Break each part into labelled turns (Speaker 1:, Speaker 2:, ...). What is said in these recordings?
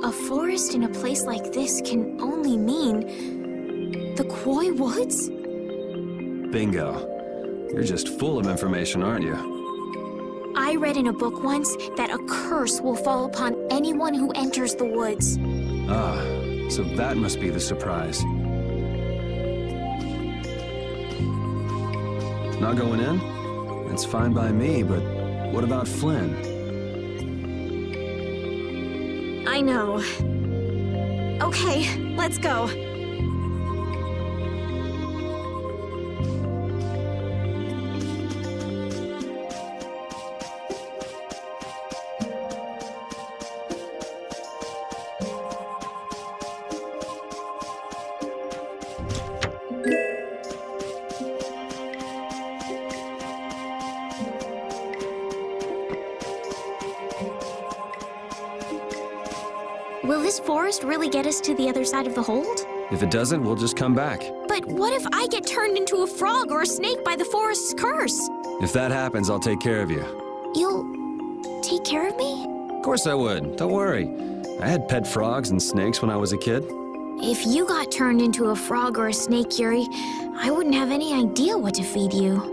Speaker 1: A forest in a place like this can only mean the Quoi Woods?
Speaker 2: Bingo. You're just full of information, aren't you?
Speaker 1: I read in a book once that a curse will fall upon anyone who enters the woods.
Speaker 2: Ah, so that must be the surprise. Not going in? That's fine by me, but what about Flynn?
Speaker 1: I know. Okay, let's go. Will this forest really get us to the other side of the hold?
Speaker 2: If it doesn't, we'll just come back.
Speaker 1: But what if I get turned into a frog or a snake by the forest's curse?
Speaker 2: If that happens, I'll take care of you.
Speaker 1: You'll take care of me?
Speaker 2: Of course I would. Don't worry. I had pet frogs and snakes when I was a kid.
Speaker 1: If you got turned into a frog or a snake, Yuri, I wouldn't have any idea what to feed you.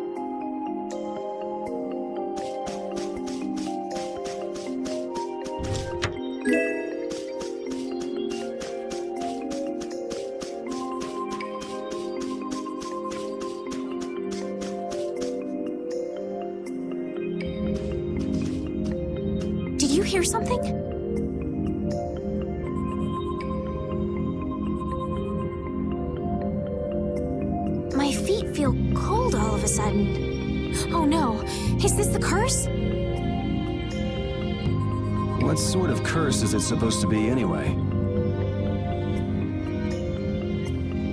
Speaker 1: Did you hear something? My feet feel cold all of a sudden. Oh no, is this the curse?
Speaker 2: What sort of curse is it supposed to be anyway?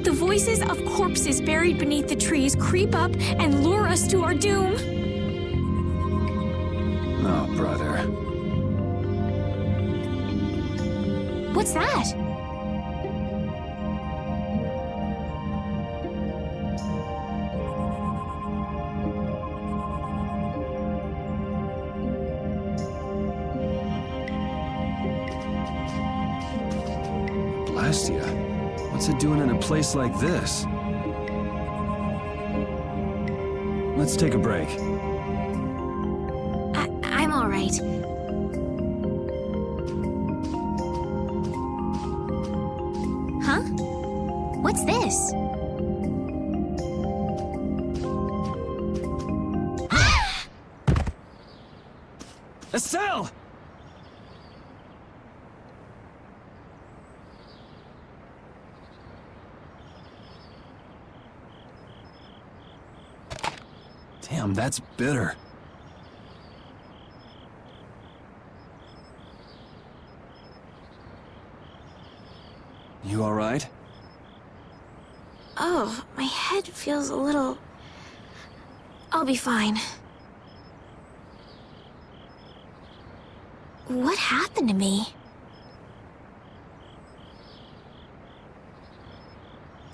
Speaker 1: The voices of corpses buried beneath the trees creep up and lure us to our doom.
Speaker 2: Oh, brother.
Speaker 1: What's that?
Speaker 2: Blastia? What's it doing in a place like this? Let's take a break.
Speaker 1: I'm all right. Huh? What's this?
Speaker 2: Estelle! Damn, that's bitter. You all right?
Speaker 1: Oh, my head feels a little... I'll be fine. What happened to me?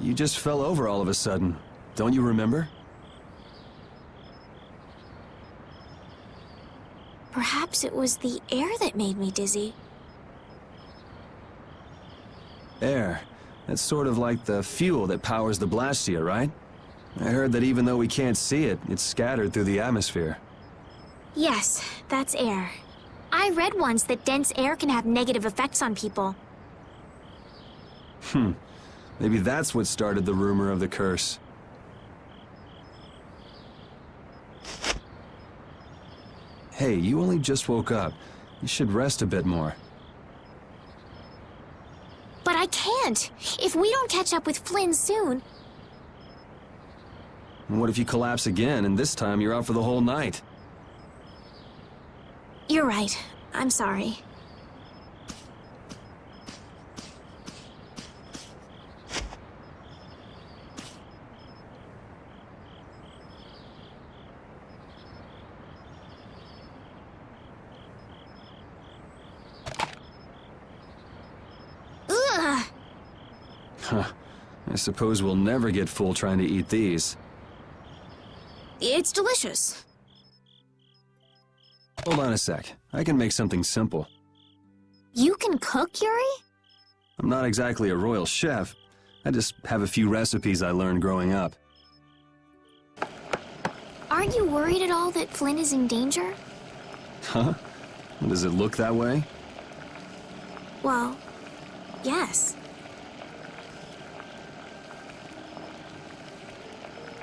Speaker 2: You just fell over all of a sudden. Don't you remember?
Speaker 1: Perhaps it was the air that made me dizzy.
Speaker 2: Air. That's sort of like the fuel that powers the Blastia, right? I heard that even though we can't see it, it's scattered through the atmosphere.
Speaker 1: Yes, that's air. I read once that dense air can have negative effects on people.
Speaker 2: Maybe that's what started the rumor of the curse. Hey, you only just woke up. You should rest a bit more.
Speaker 1: But I can't! If we don't catch up with Flynn soon...
Speaker 2: And what if you collapse again, and this time you're out for the whole night?
Speaker 1: You're right. I'm sorry. Ugh!
Speaker 2: Huh. I suppose we'll never get full trying to eat these.
Speaker 1: It's delicious.
Speaker 2: Hold on a sec. I can make something simple.
Speaker 1: You can cook, Yuri?
Speaker 2: I'm not exactly a royal chef. I just have a few recipes I learned growing up.
Speaker 1: Aren't you worried at all that Flynn is in danger?
Speaker 2: Huh? Does it look that way?
Speaker 1: Well, yes.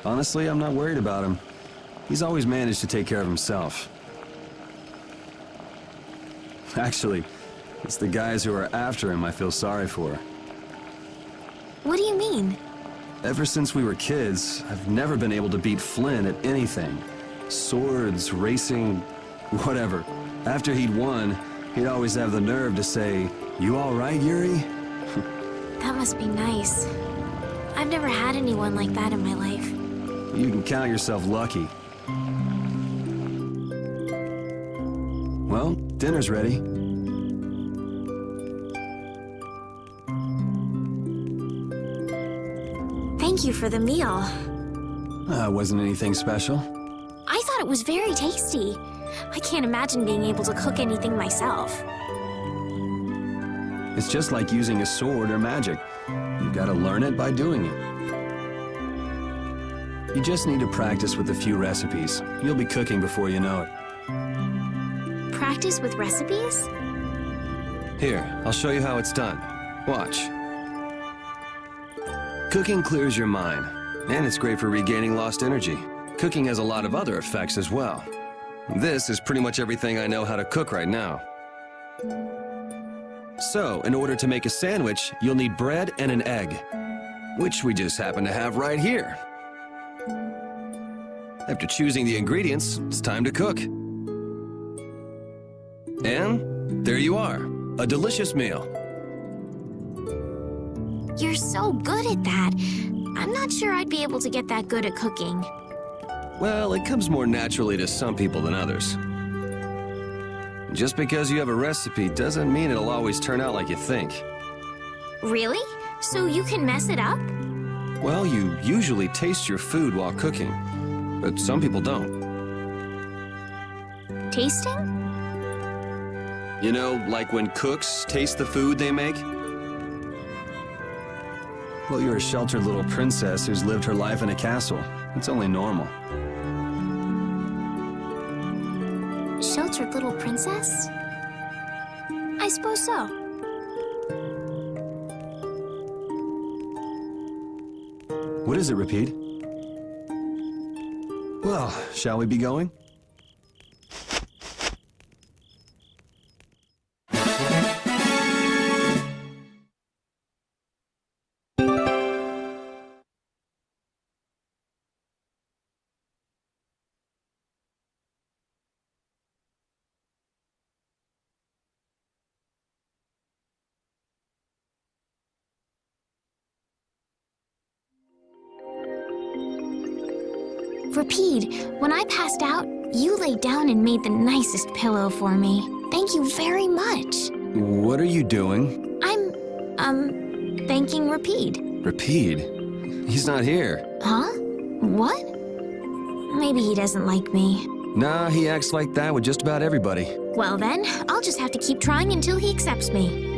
Speaker 2: Honestly, I'm not worried about him. He's always managed to take care of himself. Actually, it's the guys who are after him I feel sorry for.
Speaker 1: What do you mean?
Speaker 2: Ever since we were kids, I've never been able to beat Flynn at anything. Swords, racing, whatever. After he'd won, he'd always have the nerve to say, "You all right, Yuri?"
Speaker 1: That must be nice. I've never had anyone like that in my life.
Speaker 2: You can count yourself lucky. Well, dinner's ready.
Speaker 1: Thank you for the meal.
Speaker 2: Wasn't anything special.
Speaker 1: I thought it was very tasty. I can't imagine being able to cook anything myself.
Speaker 2: It's just like using a sword or magic. You've got to learn it by doing it. You just need to practice with a few recipes. You'll be cooking before you know it.
Speaker 1: Practice with recipes?
Speaker 2: Here, I'll show you how it's done. Watch. Cooking clears your mind, and it's great for regaining lost energy. Cooking has a lot of other effects as well. This is pretty much everything I know how to cook right now. So, in order to make a sandwich, you'll need bread and an egg, which we just happen to have right here. After choosing the ingredients, it's time to cook. And there you are, a delicious meal.
Speaker 1: You're so good at that. I'm not sure I'd be able to get that good at cooking.
Speaker 2: Well, it comes more naturally to some people than others. Just because you have a recipe doesn't mean it'll always turn out like you think.
Speaker 1: Really? So you can mess it up?
Speaker 2: Well, you usually taste your food while cooking, but some people don't.
Speaker 1: Tasting?
Speaker 2: You know, like when cooks taste the food they make? Well, you're a sheltered little princess who's lived her life in a castle. It's only normal.
Speaker 1: Sheltered little princess? I suppose so.
Speaker 2: What is it, Repeat? Well, shall we be going?
Speaker 1: Repeat, when I passed out, you laid down and made the nicest pillow for me. Thank you very much.
Speaker 2: What are you doing?
Speaker 1: I'm, thanking Repeat.
Speaker 2: Repeat? He's not here.
Speaker 1: Huh? What? Maybe he doesn't like me.
Speaker 2: Nah, he acts like that with just about everybody.
Speaker 1: Well then, I'll just have to keep trying until he accepts me.